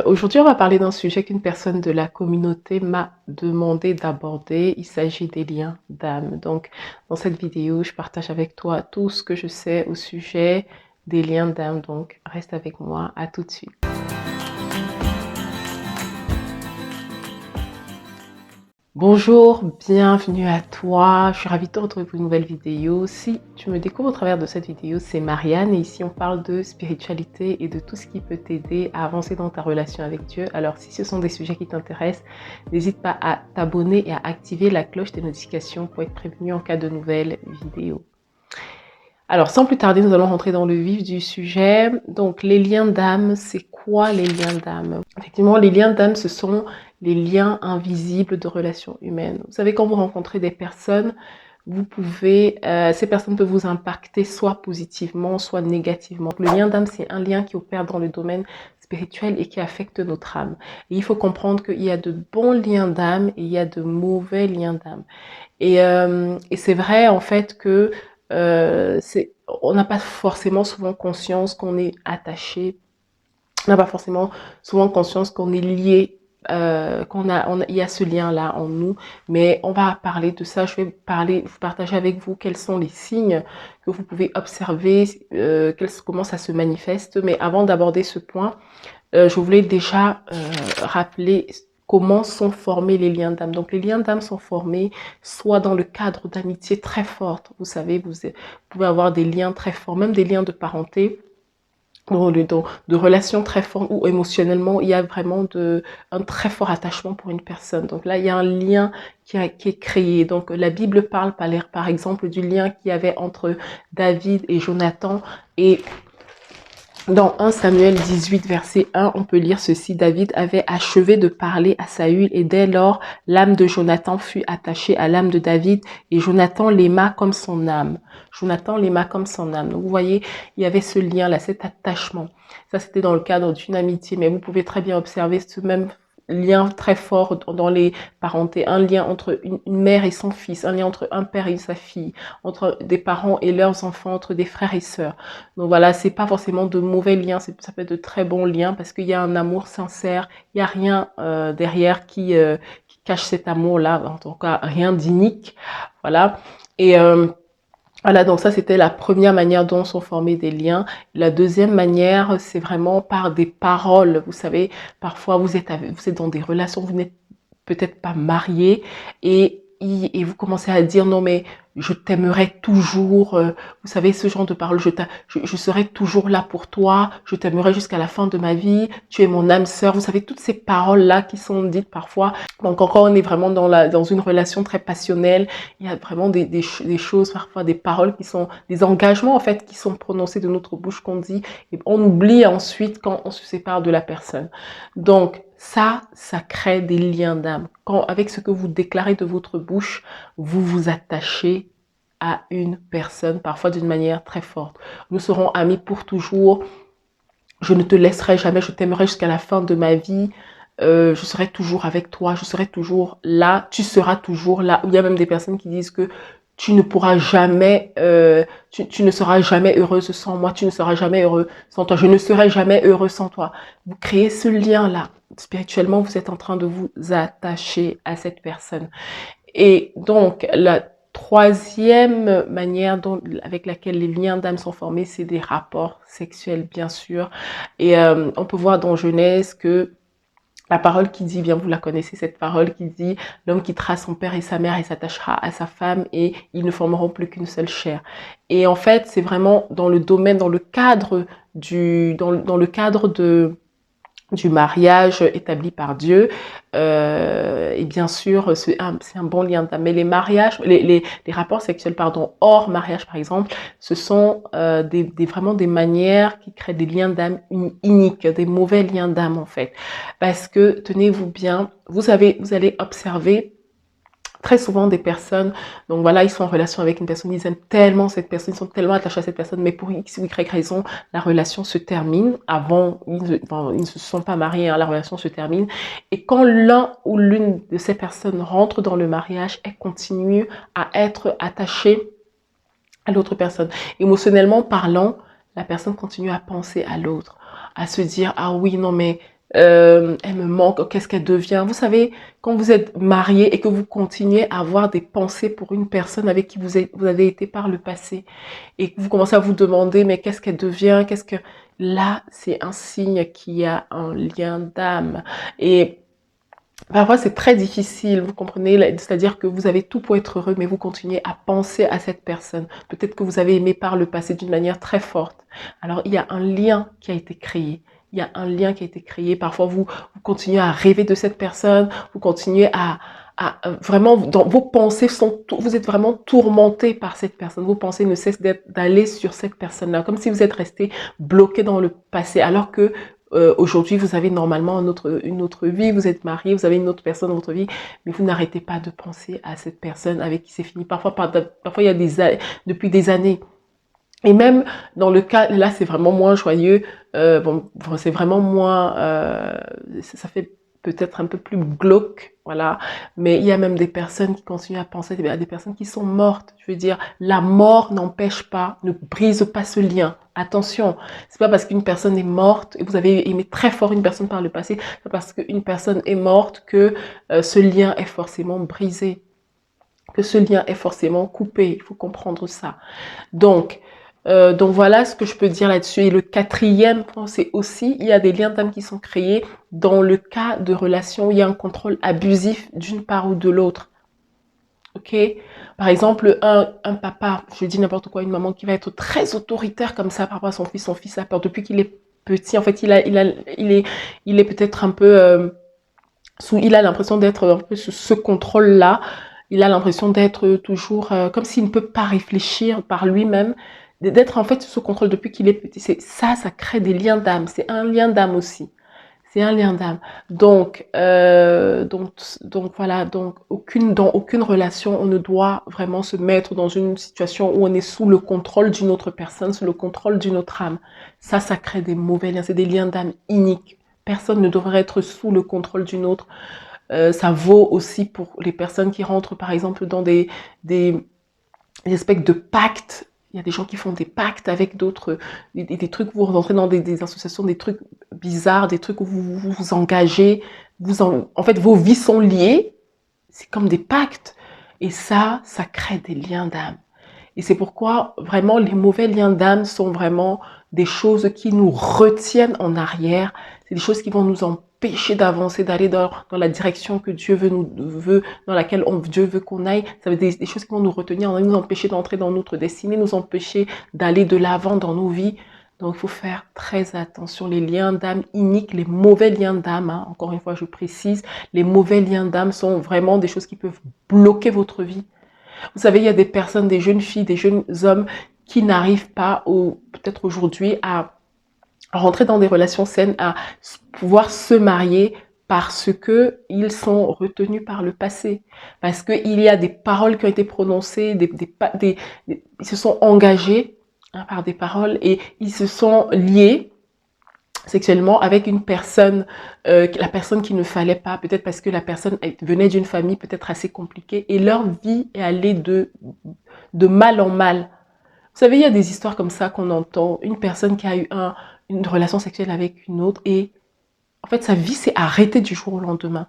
Aujourd'hui, on va parler d'un sujet qu'une personne de la communauté m'a demandé d'aborder. Il s'agit des liens d'âme. Donc, dans cette vidéo, je partage avec toi tout ce que je sais au sujet des liens d'âme. Donc, reste avec moi. À tout de suite. Bonjour, bienvenue à toi. Je suis ravie de te retrouver pour une nouvelle vidéo. Si tu me découvres au travers de cette vidéo, c'est Marianne et ici on parle de spiritualité et de tout ce qui peut t'aider à avancer dans ta relation avec Dieu. Alors si ce sont des sujets qui t'intéressent, n'hésite pas à t'abonner et à activer la cloche des notifications pour être prévenu en cas de nouvelles vidéos. Alors, sans plus tarder, nous allons rentrer dans le vif du sujet. Donc, les liens d'âme, c'est quoi les liens d'âme? Effectivement, les liens d'âme, ce sont les liens invisibles de relations humaines. Vous savez, quand vous rencontrez des personnes, ces personnes peuvent vous impacter soit positivement, soit négativement. Le lien d'âme, c'est un lien qui opère dans le domaine spirituel et qui affecte notre âme. Et il faut comprendre qu'il y a de bons liens d'âme et il y a de mauvais liens d'âme. Et c'est vrai en fait que on n'a pas forcément souvent conscience qu'on est attaché, on n'a pas forcément souvent conscience qu'on est lié, il y a ce lien-là en nous, mais on va parler de ça. Je vais vous partager avec vous quels sont les signes que vous pouvez observer, comment ça se manifeste. Mais avant d'aborder ce point, je voulais déjà rappeler comment sont formés les liens d'âme. Donc, les liens d'âme sont formés soit dans le cadre d'amitié très forte. Vous savez, vous pouvez avoir des liens très forts, même des liens de parenté, de relations très fortes où émotionnellement, il y a vraiment un très fort attachement pour une personne. Donc là, il y a un lien qui est créé. Donc, la Bible parle par exemple du lien qu'il y avait entre David et Jonathan. Et dans 1 Samuel 18, verset 1, on peut lire ceci. David avait achevé de parler à Saül et dès lors, l'âme de Jonathan fut attachée à l'âme de David et Jonathan l'aima comme son âme. Jonathan l'aima comme son âme. Donc vous voyez, il y avait ce lien-là, cet attachement. Ça, c'était dans le cadre d'une amitié, mais vous pouvez très bien observer ce même lien très fort dans les parentés, un lien entre une mère et son fils, un lien entre un père et sa fille, entre des parents et leurs enfants, entre des frères et sœurs. Donc voilà, c'est pas forcément de mauvais liens, ça peut être de très bons liens parce qu'il y a un amour sincère, il n'y a rien derrière qui cache cet amour-là, en tout cas rien d'inique, voilà. Et voilà, donc ça c'était la première manière dont sont formés des liens. La deuxième manière, c'est vraiment par des paroles. Vous savez, parfois vous êtes dans des relations, vous n'êtes peut-être pas marié et vous commencez à dire non mais je t'aimerai toujours, vous savez ce genre de paroles, je serai toujours là pour toi, je t'aimerai jusqu'à la fin de ma vie, tu es mon âme sœur, vous savez toutes ces paroles là qui sont dites parfois. Donc encore on est vraiment dans une relation très passionnelle, il y a vraiment des choses parfois, des paroles qui sont, des engagements en fait qui sont prononcés de notre bouche qu'on dit et on oublie ensuite quand on se sépare de la personne. Donc ça crée des liens d'âme. Avec ce que vous déclarez de votre bouche, vous vous attachez à une personne, parfois d'une manière très forte. Nous serons amis pour toujours. Je ne te laisserai jamais, je t'aimerai jusqu'à la fin de ma vie. Je serai toujours avec toi, je serai toujours là, tu seras toujours là. Il y a même des personnes qui disent que tu ne pourras jamais, tu ne seras jamais heureuse sans moi, tu ne seras jamais heureux sans toi, je ne serai jamais heureux sans toi. Vous créez ce lien-là. Spirituellement, vous êtes en train de vous attacher à cette personne. Et donc, la troisième manière avec laquelle les liens d'âme sont formés, c'est des rapports sexuels, bien sûr. Et on peut voir dans Genèse que la parole qui dit, bien vous la connaissez, cette parole qui dit, l'homme quittera son père et sa mère et s'attachera à sa femme et ils ne formeront plus qu'une seule chair. Et en fait, c'est vraiment dans le domaine, dans le cadre du mariage établi par Dieu. Et bien sûr, c'est un bon lien d'âme. Mais les mariages, les rapports sexuels, pardon, hors mariage, par exemple, ce sont vraiment des manières qui créent des liens d'âme iniques, des mauvais liens d'âme, en fait. Parce que, tenez-vous bien, vous allez observer très souvent des personnes, donc voilà, ils sont en relation avec une personne, ils aiment tellement cette personne, ils sont tellement attachés à cette personne, mais pour X ou Y raison, la relation se termine. Avant, ils ne se sont pas mariés, hein, la relation se termine. Et quand l'un ou l'une de ces personnes rentre dans le mariage, elle continue à être attachée à l'autre personne. Émotionnellement parlant, la personne continue à penser à l'autre, à se dire, ah oui, non mais Elle me manque, qu'est-ce qu'elle devient? Vous savez, quand vous êtes marié et que vous continuez à avoir des pensées pour une personne avec qui vous avez été par le passé et que vous commencez à vous demander, mais qu'est-ce qu'elle devient? Qu'est-ce que... Là, c'est un signe qu'il y a un lien d'âme. Et parfois, c'est très difficile, vous comprenez? C'est-à-dire que vous avez tout pour être heureux, mais vous continuez à penser à cette personne. Peut-être que vous avez aimé par le passé d'une manière très forte. Alors, il y a un lien qui a été créé. Il y a un lien qui a été créé. Parfois, vous continuez à rêver de cette personne. Vous continuez vraiment, dans vos pensées vous êtes vraiment tourmenté par cette personne. Vos pensées ne cessent d'aller sur cette personne-là, comme si vous êtes resté bloqué dans le passé, alors que aujourd'hui, vous avez normalement une autre vie, vous êtes marié, vous avez une autre personne dans votre vie, mais vous n'arrêtez pas de penser à cette personne avec qui c'est fini. Parfois, il y a depuis des années. Et même dans le cas, là, c'est vraiment moins joyeux. C'est vraiment moins, ça fait peut-être un peu plus glauque, voilà. Mais il y a même des personnes qui continuent à penser à des personnes qui sont mortes. Je veux dire, la mort n'empêche pas, ne brise pas ce lien. Attention, c'est pas parce qu'une personne est morte et vous avez aimé très fort une personne par le passé, c'est pas parce qu'une personne est morte que ce lien est forcément brisé, que ce lien est forcément coupé. Il faut comprendre ça. Donc voilà ce que je peux dire là-dessus. Et le quatrième point, c'est aussi, il y a des liens d'âme qui sont créés dans le cas de relations où il y a un contrôle abusif d'une part ou de l'autre. Ok? Par exemple, un papa, je dis n'importe quoi, une maman qui va être très autoritaire comme ça par rapport à son fils a peur depuis qu'il est petit. En fait, il est peut-être un peu il a l'impression d'être un peu sous ce contrôle-là. Il a l'impression d'être toujours comme s'il ne peut pas réfléchir par lui-même, d'être en fait sous ce contrôle depuis qu'il est petit. Ça crée des liens d'âme. C'est un lien d'âme aussi. C'est un lien d'âme. Donc voilà. Donc dans aucune relation, on ne doit vraiment se mettre dans une situation où on est sous le contrôle d'une autre personne, sous le contrôle d'une autre âme. Ça crée des mauvais liens. C'est des liens d'âme iniques. Personne ne devrait être sous le contrôle d'une autre. Ça vaut aussi pour les personnes qui rentrent, par exemple, dans des aspects de pactes. Il y a des gens qui font des pactes avec d'autres, des trucs, vous rentrez dans des associations, des trucs bizarres, des trucs où vous engagez, en fait, vos vies sont liées, c'est comme des pactes. Et ça crée des liens d'âme. Et c'est pourquoi vraiment les mauvais liens d'âme sont vraiment des choses qui nous retiennent en arrière. C'est des choses qui vont nous empêcher d'avancer, d'aller dans la direction que Dieu veut, dans laquelle Dieu veut qu'on aille. Ça veut dire des choses qui vont nous retenir, nous empêcher d'entrer dans notre destinée, nous empêcher d'aller de l'avant dans nos vies. Donc, il faut faire très attention. Les liens d'âme iniques, les mauvais liens d'âme, hein, encore une fois, je précise, les mauvais liens d'âme sont vraiment des choses qui peuvent bloquer votre vie. Vous savez, il y a des personnes, des jeunes filles, des jeunes hommes qui n'arrivent pas, peut-être aujourd'hui, à rentrer dans des relations saines, à pouvoir se marier parce que ils sont retenus par le passé, parce qu'il y a des paroles qui ont été prononcées, ils se sont engagés par des paroles et ils se sont liés sexuellement avec une personne, la personne qu'il ne fallait pas, peut-être parce que la personne venait d'une famille peut-être assez compliquée et leur vie est allée de mal en mal. Vous savez, il y a des histoires comme ça qu'on entend, une personne qui a eu une relation sexuelle avec une autre et en fait sa vie s'est arrêtée du jour au lendemain.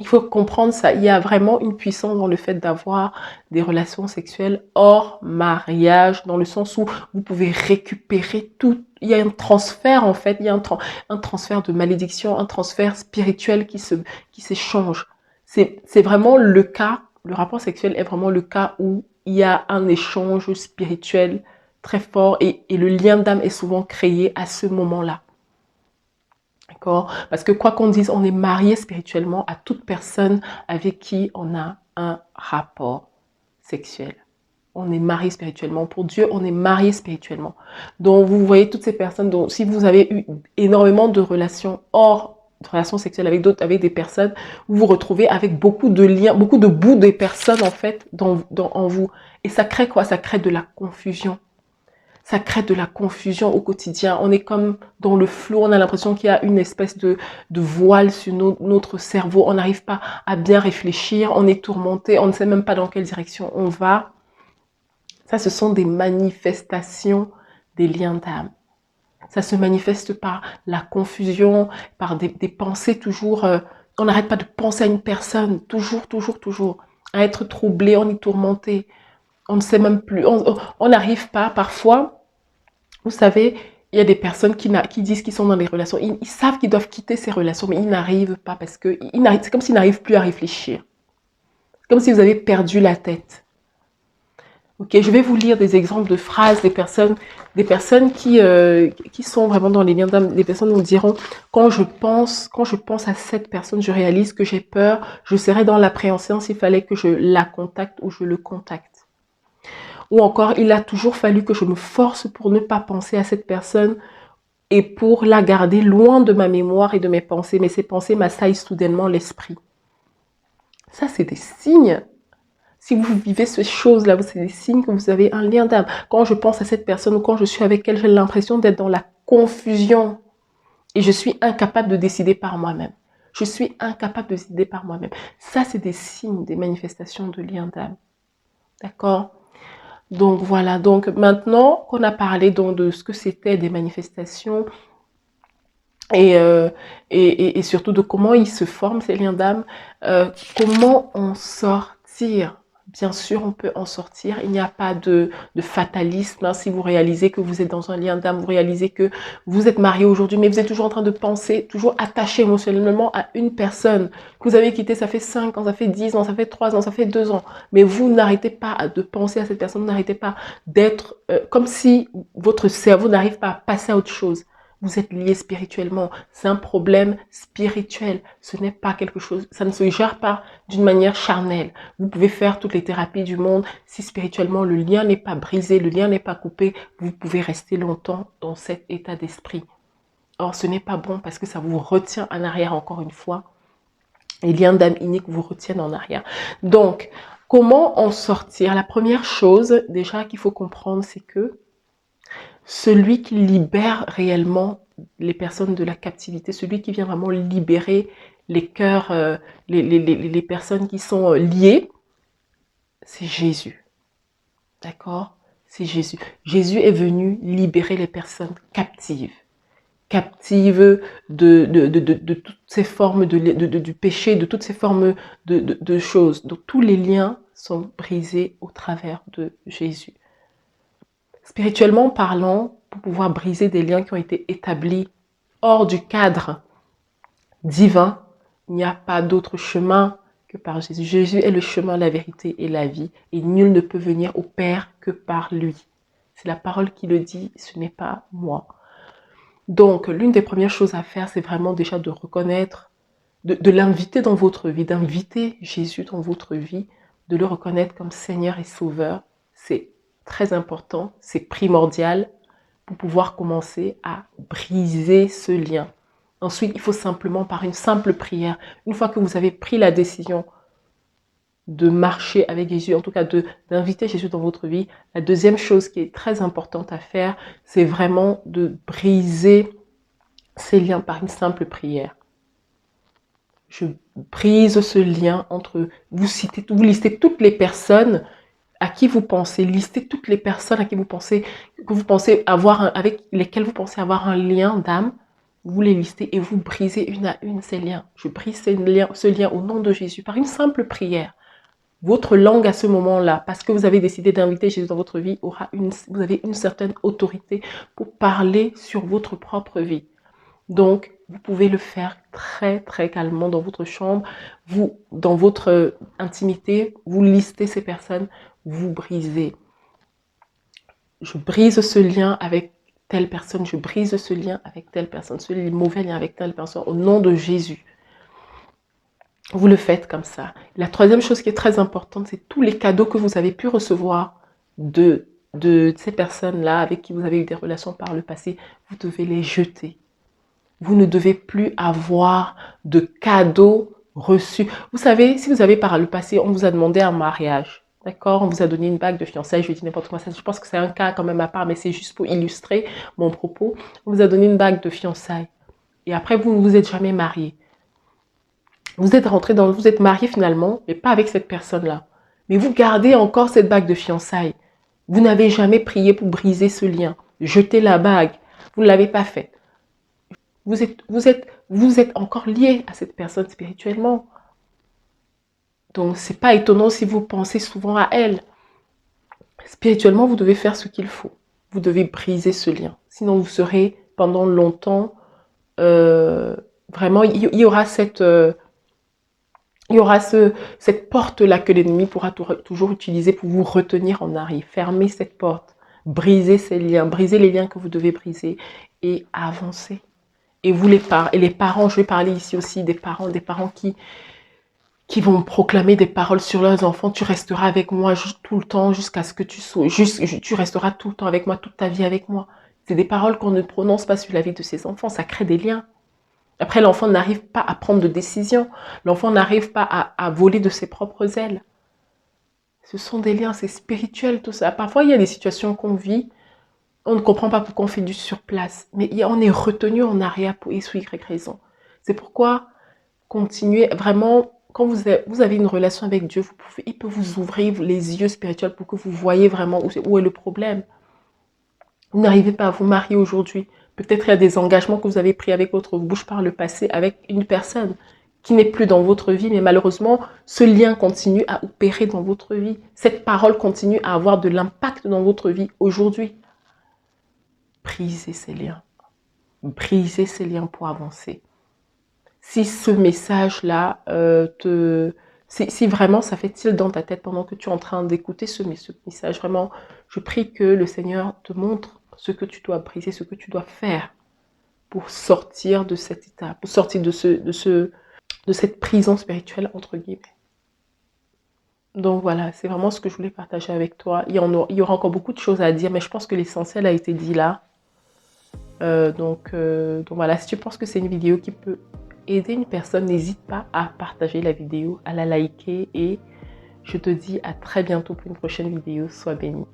Il faut comprendre ça. Il y a vraiment une puissance dans le fait d'avoir des relations sexuelles hors mariage, dans le sens où vous pouvez récupérer tout. Il y a un transfert, en fait. Il y a un transfert de malédiction, un transfert spirituel qui s'échange. C'est vraiment le cas, le rapport sexuel est vraiment le cas où il y a un échange spirituel très fort et le lien d'âme est souvent créé à ce moment-là. D'accord? Parce que quoi qu'on dise, on est marié spirituellement à toute personne avec qui on a un rapport sexuel. On est marié spirituellement. Pour Dieu, on est marié spirituellement. Donc, vous voyez toutes ces personnes, donc, si vous avez eu énormément de relations sexuelles avec d'autres, avec des personnes, vous vous retrouvez avec beaucoup de liens, beaucoup de bouts des personnes, en fait, en vous. Et ça crée quoi? Ça crée de la confusion. Ça crée de la confusion au quotidien. On est comme dans le flou, on a l'impression qu'il y a une espèce de voile sur notre cerveau. On n'arrive pas à bien réfléchir, on est tourmenté, on ne sait même pas dans quelle direction on va. Ça, ce sont des manifestations des liens d'âme. Ça se manifeste par la confusion, par des pensées toujours... on n'arrête pas de penser à une personne, toujours, toujours, toujours. À être troublé, on est tourmenté. On ne sait même plus. On n'arrive pas, parfois, vous savez, il y a des personnes qui disent qu'ils sont dans des relations. Ils savent qu'ils doivent quitter ces relations, mais ils n'arrivent pas parce que c'est comme s'ils n'arrivent plus à réfléchir. C'est comme si vous avez perdu la tête. Ok, je vais vous lire des exemples de phrases des personnes qui sont vraiment dans les liens d'âme. Des personnes nous diront, quand je pense à cette personne, je réalise que j'ai peur, je serais dans l'appréhension s'il fallait que je la contacte ou je le contacte. Ou encore, il a toujours fallu que je me force pour ne pas penser à cette personne et pour la garder loin de ma mémoire et de mes pensées. Mais ces pensées m'assaillent soudainement l'esprit. Ça, c'est des signes. Si vous vivez ces choses-là, c'est des signes que vous avez un lien d'âme. Quand je pense à cette personne ou quand je suis avec elle, j'ai l'impression d'être dans la confusion. Et je suis incapable de décider par moi-même. Je suis incapable de décider par moi-même. Ça, c'est des signes, des manifestations de lien d'âme. D'accord ? Donc voilà, donc maintenant qu'on a parlé donc de ce que c'était des manifestations et surtout de comment ils se forment ces liens d'âme, comment en sortir? Bien sûr, on peut en sortir. Il n'y a pas de fatalisme. Hein. Si vous réalisez que vous êtes dans un lien d'âme, vous réalisez que vous êtes marié aujourd'hui, mais vous êtes toujours en train de penser, toujours attaché émotionnellement à une personne que vous avez quittée, ça fait 5 ans, ça fait 10 ans, ça fait 3 ans, ça fait 2 ans. Mais vous n'arrêtez pas de penser à cette personne, vous n'arrêtez pas d'être comme si votre cerveau n'arrive pas à passer à autre chose. Vous êtes lié spirituellement. C'est un problème spirituel. Ce n'est pas quelque chose, ça ne se gère pas d'une manière charnelle. Vous pouvez faire toutes les thérapies du monde. Si spirituellement le lien n'est pas brisé, le lien n'est pas coupé, vous pouvez rester longtemps dans cet état d'esprit. Or, ce n'est pas bon parce que ça vous retient en arrière encore une fois. Les liens d'âme iniques vous retiennent en arrière. Donc, comment en sortir? La première chose déjà qu'il faut comprendre, c'est que celui qui libère réellement les personnes de la captivité, celui qui vient vraiment libérer les cœurs, les personnes qui sont liées, c'est Jésus. D'accord? C'est Jésus. Jésus est venu libérer les personnes captives. Captives de toutes ces formes du péché, de toutes ces formes de choses. Donc tous les liens sont brisés au travers de Jésus. Spirituellement parlant, pour pouvoir briser des liens qui ont été établis hors du cadre divin, il n'y a pas d'autre chemin que par Jésus. Jésus est le chemin, la vérité et la vie. Et nul ne peut venir au Père que par lui. C'est la parole qui le dit, ce n'est pas moi. Donc, l'une des premières choses à faire, c'est vraiment déjà de reconnaître, de l'inviter dans votre vie, d'inviter Jésus dans votre vie, de le reconnaître comme Seigneur et Sauveur. C'est très important, c'est primordial pour pouvoir commencer à briser ce lien. Ensuite, il faut simplement, par une simple prière, une fois que vous avez pris la décision de marcher avec Jésus, en tout cas d'inviter Jésus dans votre vie, la deuxième chose qui est très importante à faire, c'est vraiment de briser ces liens par une simple prière. Je brise ce lien entre, vous listez toutes les personnes à qui vous pensez, listez toutes les personnes à qui vous pensez, avec lesquelles vous pensez avoir un lien d'âme, vous les listez et vous brisez une à une ces liens. Je brise ce lien au nom de Jésus par une simple prière. Votre langue à ce moment-là, parce que vous avez décidé d'inviter Jésus dans votre vie, vous avez une certaine autorité pour parler sur votre propre vie. Donc, vous pouvez le faire très, très calmement dans votre chambre. Dans votre intimité, vous listez ces personnes, vous brisez. Je brise ce lien avec telle personne, je brise ce lien avec telle personne, ce mauvais lien avec telle personne, au nom de Jésus. Vous le faites comme ça. La troisième chose qui est très importante, c'est tous les cadeaux que vous avez pu recevoir de ces personnes-là avec qui vous avez eu des relations par le passé, vous devez les jeter. Vous ne devez plus avoir de cadeaux reçus. Vous savez, si vous avez par le passé, on vous a demandé un mariage, d'accord? On vous a donné une bague de fiançailles, je dis n'importe quoi. Je pense que c'est un cas quand même à part, mais c'est juste pour illustrer mon propos. On vous a donné une bague de fiançailles. Et après, vous ne vous êtes jamais marié. Vous êtes marié finalement, mais pas avec cette personne-là. Mais vous gardez encore cette bague de fiançailles. Vous n'avez jamais prié pour briser ce lien. Jetez la bague. Vous ne l'avez pas fait. Vous êtes encore lié à cette personne spirituellement. Donc, c'est pas étonnant si vous pensez souvent à elle. Spirituellement, vous devez faire ce qu'il faut. Vous devez briser ce lien. Sinon, vous serez pendant longtemps... vraiment, il y aura cette... il y aura cette porte-là que l'ennemi pourra toujours utiliser pour vous retenir en arrière. Fermez cette porte. Brisez ces liens. Brisez les liens que vous devez briser. Et avancez. Et vous, les parents, je vais parler ici aussi des parents qui vont proclamer des paroles sur leurs enfants. Tu resteras avec moi tout le temps jusqu'à ce que tu sois. Tu resteras tout le temps avec moi, toute ta vie avec moi. C'est des paroles qu'on ne prononce pas sur la vie de ses enfants. Ça crée des liens. Après, l'enfant n'arrive pas à prendre de décision. L'enfant n'arrive pas à voler de ses propres ailes. Ce sont des liens, c'est spirituel tout ça. Parfois, il y a des situations qu'on vit, on ne comprend pas pourquoi on fait du surplace. Mais on est retenu en arrière pour X ou Y raison. C'est pourquoi continuer vraiment, quand vous avez une relation avec Dieu, il peut vous ouvrir les yeux spirituels pour que vous voyez vraiment où est le problème. Vous n'arrivez pas à vous marier aujourd'hui. Peut-être il y a des engagements que vous avez pris avec votre bouche par le passé avec une personne qui n'est plus dans votre vie, mais malheureusement, ce lien continue à opérer dans votre vie. Cette parole continue à avoir de l'impact dans votre vie aujourd'hui. Brisez ces liens. Brisez ces liens pour avancer. Si ce message-là si vraiment ça fait tilt dans ta tête pendant que tu es en train d'écouter ce message, vraiment, je prie que le Seigneur te montre ce que tu dois briser, ce que tu dois faire pour sortir de cet état, pour sortir de cette prison spirituelle, entre guillemets. Donc voilà, c'est vraiment ce que je voulais partager avec toi. Il y aura encore beaucoup de choses à dire, mais je pense que l'essentiel a été dit là. Donc voilà, si tu penses que c'est une vidéo qui peut aider une personne, n'hésite pas à partager la vidéo, à la liker et je te dis à très bientôt pour une prochaine vidéo. Sois béni.